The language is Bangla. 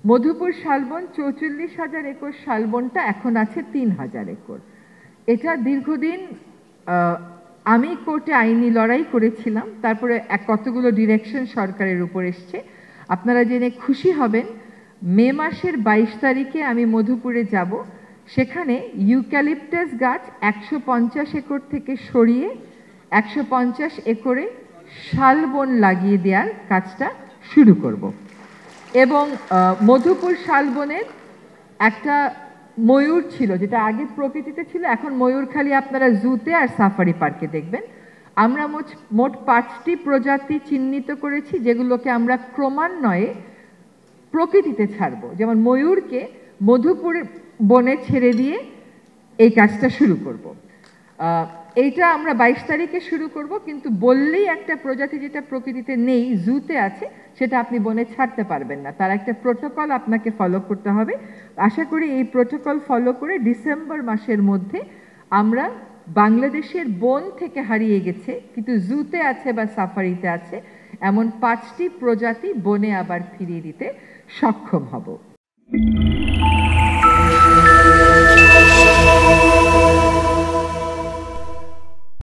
মধুপুর শালবন 44,000 একর শালবনটা এখন আছে 3,000 একর। এটা দীর্ঘদিন আমি কোর্টে আইনি লড়াই করেছিলাম, তারপরে কতগুলো ডিরেকশন সরকারের উপর এসছে। আপনারা জেনে খুশি হবেন, মে মাসের 22 তারিখে আমি মধুপুরে যাব। সেখানে ইউক্যালিপটাস গাছ 150 একর থেকে সরিয়ে 150 একরে শালবন লাগিয়ে দেওয়ার কাজটা শুরু করব। এবং মধুপুর শালবনের একটা ময়ূর ছিল, যেটা আগে প্রকৃতিতে ছিল, এখন ময়ূর খালি আপনারা জুতে আর সাফারি পার্কে দেখবেন। আমরা মোট 5টি প্রজাতি চিহ্নিত করেছি, যেগুলোকে আমরা ক্রমান্বয়ে প্রকৃতিতে ছাড়ব। যেমন ময়ূরকে মধুপুর বনে ছেড়ে দিয়ে এই কাজটা শুরু করব। এইটা আমরা 22 তারিখে শুরু করব, কিন্তু বললেই একটা প্রজাতি যেটা প্রকৃতিতে নেই, জুতে আছে, সেটা আপনি বনে ছাড়তে পারবেন না। তার একটা প্রোটোকল আপনাকে ফলো করতে হবে। আশা করি এই প্রোটোকল ফলো করে ডিসেম্বর মাসের মধ্যে আমরা বাংলাদেশের বন থেকে হারিয়ে গেছে কিন্তু জুতে আছে বা সাফারিতে আছে এমন 5টি প্রজাতি বনে আবার ফিরিয়ে দিতে সক্ষম হব।